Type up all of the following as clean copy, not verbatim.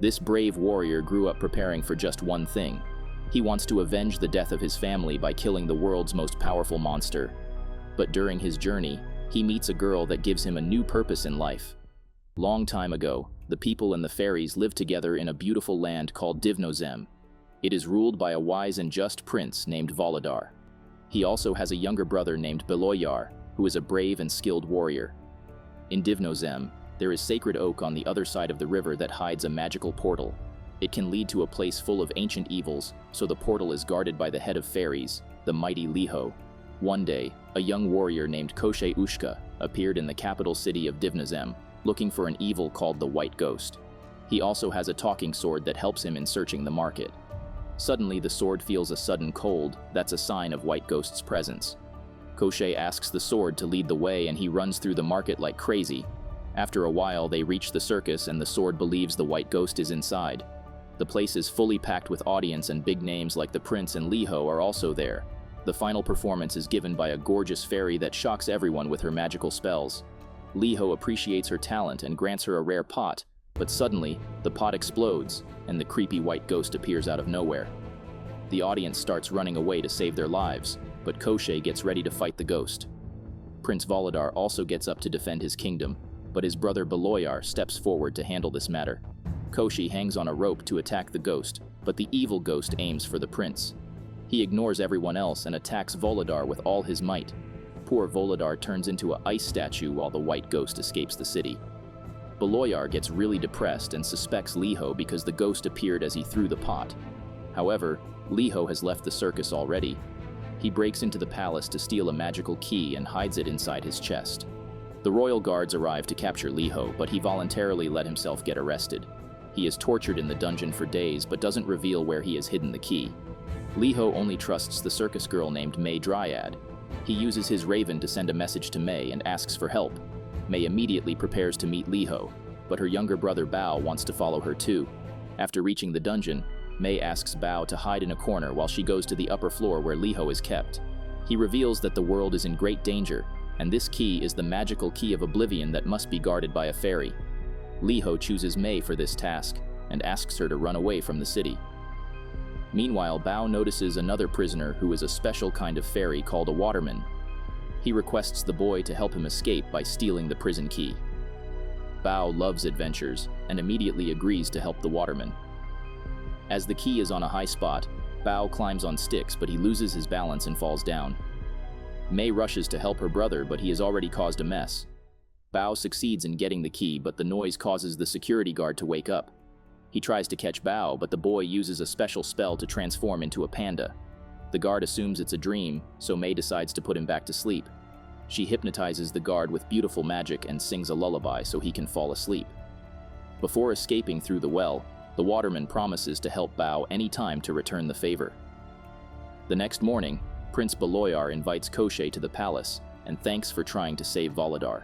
This brave warrior grew up preparing for just one thing. He wants to avenge the death of his family by killing the world's most powerful monster. But during his journey, he meets a girl that gives him a new purpose in life. Long time ago, the people and the fairies lived together in a beautiful land called Divnozem. It is ruled by a wise and just prince named Volodar. He also has a younger brother named Beloyar, who is a brave and skilled warrior. In Divnozem, there is sacred oak on the other side of the river that hides a magical portal. It can lead to a place full of ancient evils, so the portal is guarded by the head of fairies, the mighty Liho. One day, a young warrior named Koschey appeared in the capital city of Divnozem, looking for an evil called the White Ghost. He also has a talking sword that helps him in searching the market. Suddenly, the sword feels a sudden cold. That's a sign of White Ghost's presence. Koschey asks the sword to lead the way, and he runs through the market like crazy. After a while, they reach the circus, and the sword believes the White Ghost is inside. The place is fully packed with audience, and big names like the prince and Liho are also there. The final performance is given by a gorgeous fairy that shocks everyone with her magical spells. Liho appreciates her talent and grants her a rare pot, but suddenly, the pot explodes, and the creepy White Ghost appears out of nowhere. The audience starts running away to save their lives, but Koschey gets ready to fight the ghost. Prince Volodar also gets up to defend his kingdom, but his brother Beloyar steps forward to handle this matter. Koschey hangs on a rope to attack the ghost, but the evil ghost aims for the prince. He ignores everyone else and attacks Volodar with all his might. Poor Volodar turns into an ice statue while the White Ghost escapes the city. Beloyar gets really depressed and suspects Liho because the ghost appeared as he threw the pot. However, Liho has left the circus already. He breaks into the palace to steal a magical key and hides it inside his chest. The royal guards arrive to capture Liho, but he voluntarily let himself get arrested. He is tortured in the dungeon for days but doesn't reveal where he has hidden the key. Liho only trusts the circus girl named May Dryad. He uses his raven to send a message to May and asks for help. May immediately prepares to meet Liho, but her younger brother Bao wants to follow her too. After reaching the dungeon, May asks Bao to hide in a corner while she goes to the upper floor where Liho is kept. He reveals that the world is in great danger, and this key is the magical key of oblivion that must be guarded by a fairy. Liho chooses May for this task and asks her to run away from the city. Meanwhile, Bao notices another prisoner who is a special kind of fairy called a waterman. He requests the boy to help him escape by stealing the prison key. Bao loves adventures and immediately agrees to help the waterman. As the key is on a high spot, Bao climbs on sticks, but he loses his balance and falls down. May rushes to help her brother, but he has already caused a mess. Bao succeeds in getting the key, but the noise causes the security guard to wake up. He tries to catch Bao, but the boy uses a special spell to transform into a panda. The guard assumes it's a dream, so May decides to put him back to sleep. She hypnotizes the guard with beautiful magic and sings a lullaby so he can fall asleep. Before escaping through the well, the waterman promises to help Bao any time to return the favor. The next morning, Prince Beloyar invites Koschey to the palace and thanks for trying to save Volodar.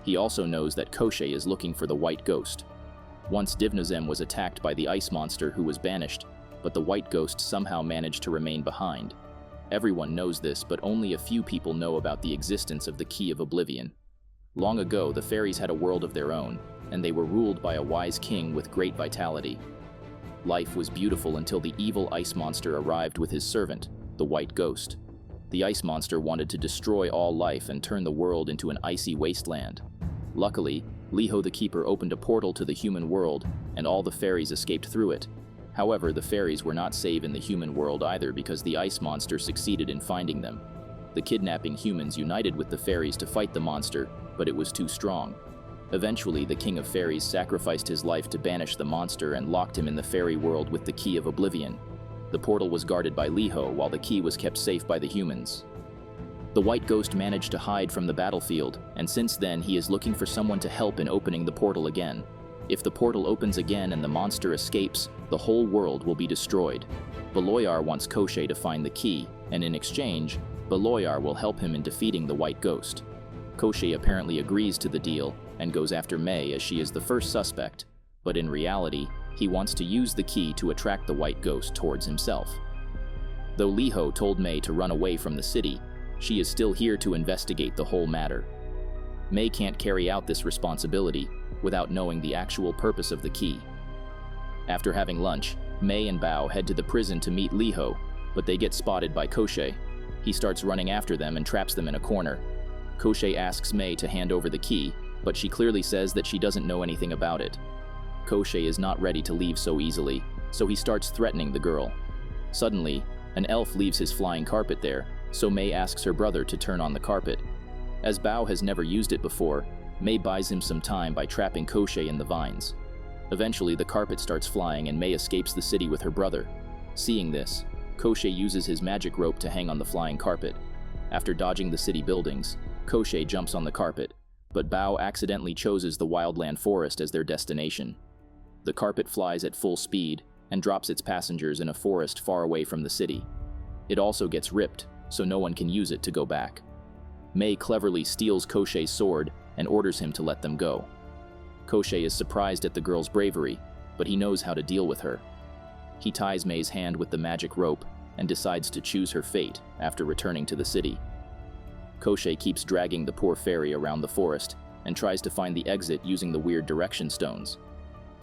He also knows that Koschey is looking for the White Ghost. Once Divnozem was attacked by the ice monster who was banished, but the White Ghost somehow managed to remain behind. Everyone knows this, but only a few people know about the existence of the Key of Oblivion. Long ago, the fairies had a world of their own, and they were ruled by a wise king with great vitality. Life was beautiful until the evil ice monster arrived with his servant, the White Ghost. The ice monster wanted to destroy all life and turn the world into an icy wasteland. Luckily, Liho the Keeper opened a portal to the human world, and all the fairies escaped through it. However, the fairies were not safe in the human world either because the ice monster succeeded in finding them. The kidnapping humans united with the fairies to fight the monster, but it was too strong. Eventually, the King of Fairies sacrificed his life to banish the monster and locked him in the fairy world with the Key of Oblivion. The portal was guarded by Liho, while the key was kept safe by the humans. The White Ghost managed to hide from the battlefield, and since then he is looking for someone to help in opening the portal again. If the portal opens again and the monster escapes, the whole world will be destroyed. Beloyar wants Koschey to find the key, and in exchange, Beloyar will help him in defeating the White Ghost. Koschey apparently agrees to the deal and goes after May as she is the first suspect, but in reality, he wants to use the key to attract the White Ghost towards himself. Though Liho told May to run away from the city, she is still here to investigate the whole matter. May can't carry out this responsibility without knowing the actual purpose of the key. After having lunch, Mei and Bao head to the prison to meet Liho, but they get spotted by Koschey. He starts running after them and traps them in a corner. Koschey asks Mei to hand over the key, but she clearly says that she doesn't know anything about it. Koschey is not ready to leave so easily, so he starts threatening the girl. Suddenly, an elf leaves his flying carpet there, so Mei asks her brother to turn on the carpet. As Bao has never used it before, Mei buys him some time by trapping Koschey in the vines. Eventually, the carpet starts flying and Mei escapes the city with her brother. Seeing this, Koschey uses his magic rope to hang on the flying carpet. After dodging the city buildings, Koschey jumps on the carpet, but Bao accidentally chooses the wildland forest as their destination. The carpet flies at full speed and drops its passengers in a forest far away from the city. It also gets ripped, so no one can use it to go back. Mei cleverly steals Koschey's sword and orders him to let them go. Koschey is surprised at the girl's bravery, but he knows how to deal with her. He ties Mei's hand with the magic rope and decides to choose her fate after returning to the city. Koschey keeps dragging the poor fairy around the forest and tries to find the exit using the weird direction stones.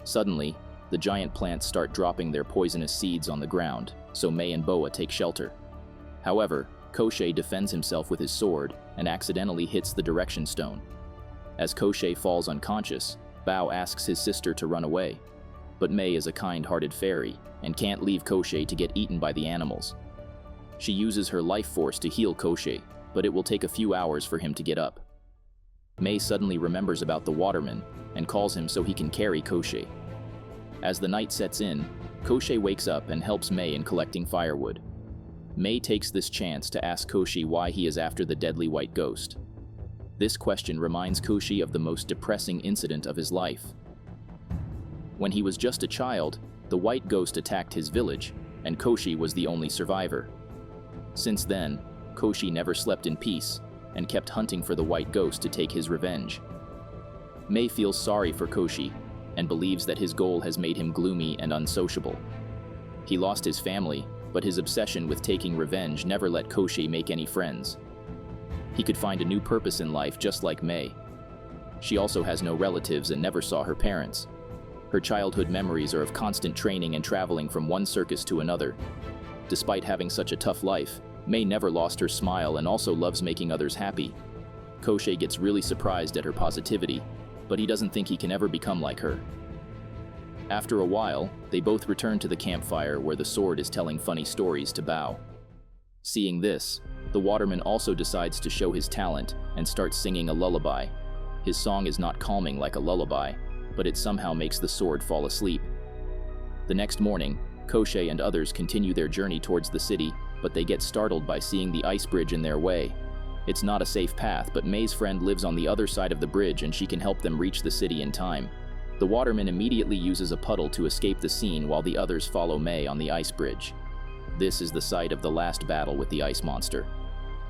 Suddenly, the giant plants start dropping their poisonous seeds on the ground, so Mei and Boa take shelter. However, Koschey defends himself with his sword and accidentally hits the direction stone. As Koschey falls unconscious, Bao asks his sister to run away. But Mei is a kind-hearted fairy and can't leave Koschey to get eaten by the animals. She uses her life force to heal Koschey, but it will take a few hours for him to get up. Mei suddenly remembers about the waterman and calls him so he can carry Koschey. As the night sets in, Koschey wakes up and helps Mei in collecting firewood. Mei takes this chance to ask Koschey why he is after the deadly white ghost. This question reminds Koschey of the most depressing incident of his life. When he was just a child, the white ghost attacked his village, and Koschey was the only survivor. Since then, Koschey never slept in peace and kept hunting for the white ghost to take his revenge. Mei feels sorry for Koschey and believes that his goal has made him gloomy and unsociable. He lost his family, but his obsession with taking revenge never let Koschey make any friends. He could find a new purpose in life just like Mei. She also has no relatives and never saw her parents. Her childhood memories are of constant training and traveling from one circus to another. Despite having such a tough life, Mei never lost her smile and also loves making others happy. Koschey gets really surprised at her positivity, but he doesn't think he can ever become like her. After a while, they both return to the campfire where the sword is telling funny stories to Bao. Seeing this, the waterman also decides to show his talent and starts singing a lullaby. His song is not calming like a lullaby, but it somehow makes the sword fall asleep. The next morning, Koschey and others continue their journey towards the city, but they get startled by seeing the ice bridge in their way. It's not a safe path, but Mei's friend lives on the other side of the bridge and she can help them reach the city in time. The waterman immediately uses a puddle to escape the scene while the others follow Mei on the ice bridge. This is the site of the last battle with the ice monster.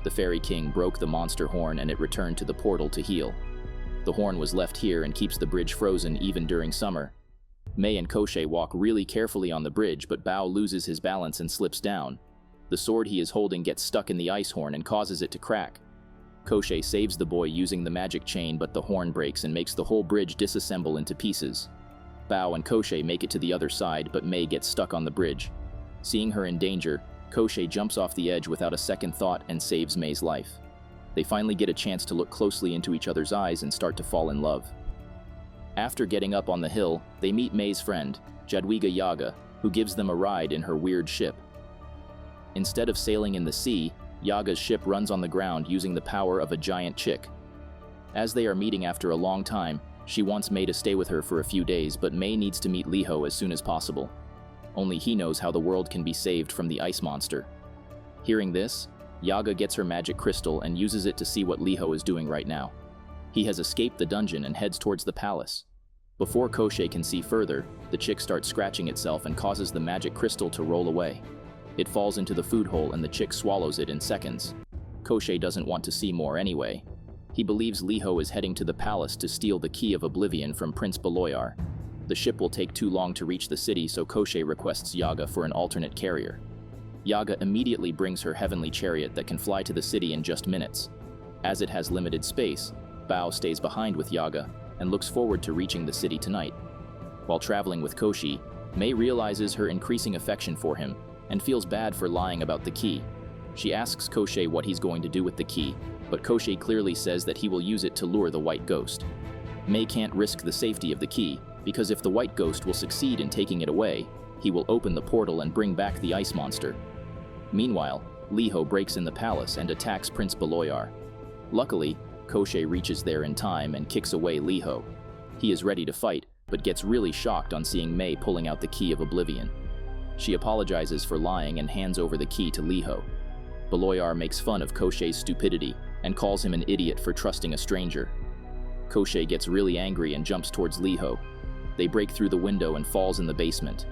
The fairy king broke the monster horn and it returned to the portal to heal. The horn was left here and keeps the bridge frozen even during summer. Mei and Koschey walk really carefully on the bridge, but Bao loses his balance and slips down. The sword he is holding gets stuck in the ice horn and causes it to crack. Koschey saves the boy using the magic chain, but the horn breaks and makes the whole bridge disassemble into pieces. Bao and Koschey make it to the other side, but Mei gets stuck on the bridge. Seeing her in danger, Koschey jumps off the edge without a second thought and saves Mei's life. They finally get a chance to look closely into each other's eyes and start to fall in love. After getting up on the hill, they meet Mei's friend, Jadwiga Yaga, who gives them a ride in her weird ship. Instead of sailing in the sea, Yaga's ship runs on the ground using the power of a giant chick. As they are meeting after a long time, she wants Mei to stay with her for a few days, but Mei needs to meet Liho as soon as possible. Only he knows how the world can be saved from the ice monster. Hearing this, Yaga gets her magic crystal and uses it to see what Liho is doing right now. He has escaped the dungeon and heads towards the palace. Before Koschey can see further, the chick starts scratching itself and causes the magic crystal to roll away. It falls into the food hole and the chick swallows it in seconds. Koschey doesn't want to see more anyway. He believes Liho is heading to the palace to steal the key of oblivion from Prince Beloyar. The ship will take too long to reach the city, so Koschey requests Yaga for an alternate carrier. Yaga immediately brings her heavenly chariot that can fly to the city in just minutes. As it has limited space, Bao stays behind with Yaga and looks forward to reaching the city tonight. While traveling with Koschey, Mei realizes her increasing affection for him and feels bad for lying about the key. She asks Koschey what he's going to do with the key, but Koschey clearly says that he will use it to lure the white ghost. Mei can't risk the safety of the key, because if the white ghost will succeed in taking it away, he will open the portal and bring back the ice monster. Meanwhile, Liho breaks in the palace and attacks Prince Bullied. Luckily, Koschey reaches there in time and kicks away Liho. He is ready to fight, but gets really shocked on seeing Mei pulling out the key of oblivion. She apologizes for lying and hands over the key to Liho. Bullied makes fun of Koschey's stupidity and calls him an idiot for trusting a stranger. Koschey gets really angry and jumps towards Liho. They break through the window and falls in the basement.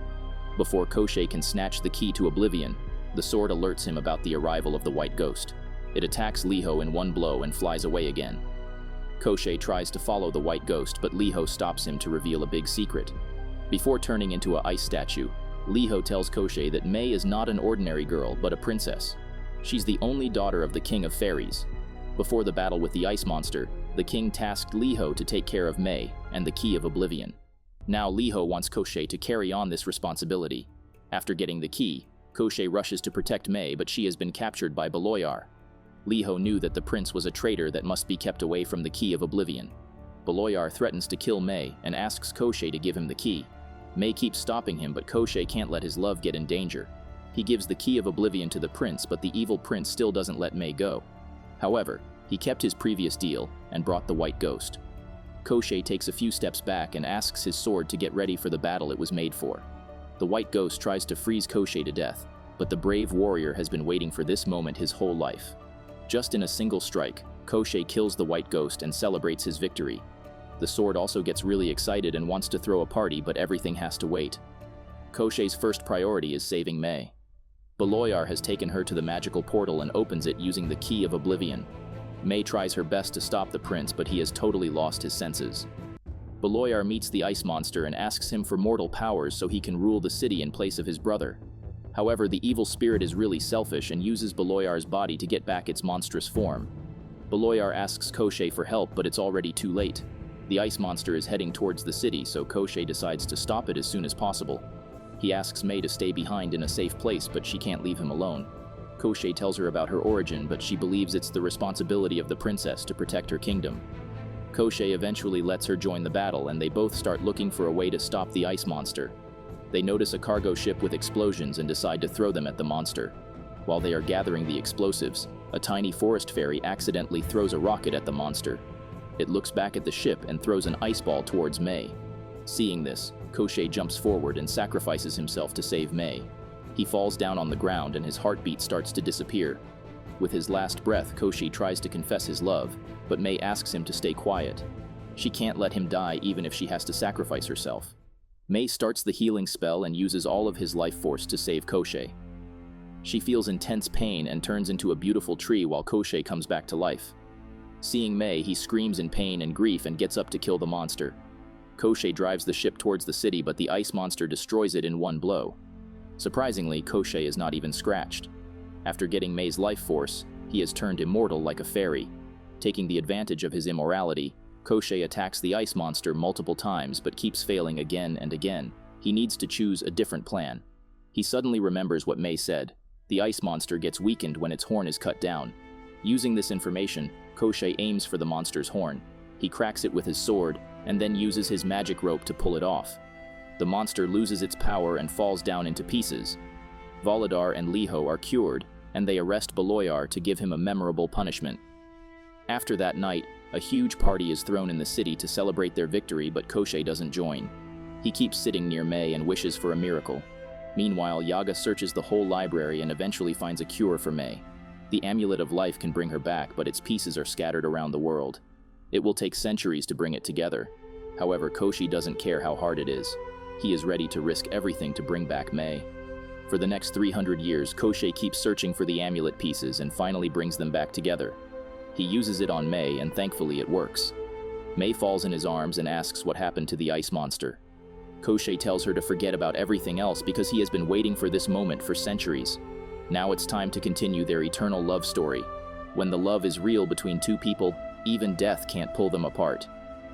Before Koschey can snatch the key to oblivion, the sword alerts him about the arrival of the white ghost. It attacks Liho in one blow and flies away again. Koschey tries to follow the white ghost, but Liho stops him to reveal a big secret. Before turning into an ice statue, Liho tells Koschey that Mei is not an ordinary girl, but a princess. She's the only daughter of the King of Fairies. Before the battle with the ice monster, the king tasked Liho to take care of Mei and the key of oblivion. Now Liho wants Koschey to carry on this responsibility. After getting the key, Koschey rushes to protect Mei, but she has been captured by Bullied. Liho knew that the prince was a traitor that must be kept away from the key of oblivion. Bullied threatens to kill Mei and asks Koschey to give him the key. Mei keeps stopping him, but Koschey can't let his love get in danger. He gives the key of oblivion to the prince, but the evil prince still doesn't let Mei go. However, he kept his previous deal and brought the white ghost. Koschey takes a few steps back and asks his sword to get ready for the battle it was made for. The white ghost tries to freeze Koschey to death, but the brave warrior has been waiting for this moment his whole life. Just in a single strike, Koschey kills the white ghost and celebrates his victory. The sword also gets really excited and wants to throw a party, but everything has to wait. Koschey's first priority is saving Mei. Bullied has taken her to the magical portal and opens it using the key of oblivion. Mei tries her best to stop the prince, but he has totally lost his senses. Bullied meets the ice monster and asks him for mortal powers so he can rule the city in place of his brother. However, the evil spirit is really selfish and uses Bullied's body to get back its monstrous form. Bullied asks Koschey for help, but it's already too late. The ice monster is heading towards the city, so Koschey decides to stop it as soon as possible. He asks Mei to stay behind in a safe place, but she can't leave him alone. Koschey tells her about her origin, but she believes it's the responsibility of the princess to protect her kingdom. Koschey eventually lets her join the battle, and they both start looking for a way to stop the ice monster. They notice a cargo ship with explosions and decide to throw them at the monster. While they are gathering the explosives, a tiny forest fairy accidentally throws a rocket at the monster. It looks back at the ship and throws an ice ball towards Mei. Seeing this, Koschey jumps forward and sacrifices himself to save Mei. He falls down on the ground and his heartbeat starts to disappear. With his last breath, Koschey tries to confess his love, but Mei asks him to stay quiet. She can't let him die even if she has to sacrifice herself. Mei starts the healing spell and uses all of his life force to save Koschey. She feels intense pain and turns into a beautiful tree while Koschey comes back to life. Seeing Mei, he screams in pain and grief and gets up to kill the monster. Koschey drives the ship towards the city, but the ice monster destroys it in one blow. Surprisingly, Koschey is not even scratched. After getting Mei's life force, he has turned immortal like a fairy. Taking the advantage of his immorality, Koschey attacks the ice monster multiple times but keeps failing again and again. He needs to choose a different plan. He suddenly remembers what Mei said. The ice monster gets weakened when its horn is cut down. Using this information, Koschey aims for the monster's horn. He cracks it with his sword and then uses his magic rope to pull it off. The monster loses its power and falls down into pieces. Bullied and Liho are cured, and they arrest Bullied to give him a memorable punishment. After that night, a huge party is thrown in the city to celebrate their victory, but Koschey doesn't join. He keeps sitting near Mei and wishes for a miracle. Meanwhile, Yaga searches the whole library and eventually finds a cure for Mei. The amulet of life can bring her back, but its pieces are scattered around the world. It will take centuries to bring it together. However, Koschey doesn't care how hard it is. He is ready to risk everything to bring back Mei. For the next 300 years, Koschey keeps searching for the amulet pieces and finally brings them back together. He uses it on Mei, and thankfully it works. Mei falls in his arms and asks what happened to the ice monster. Koschey tells her to forget about everything else because he has been waiting for this moment for centuries. Now it's time to continue their eternal love story. When the love is real between two people, even death can't pull them apart.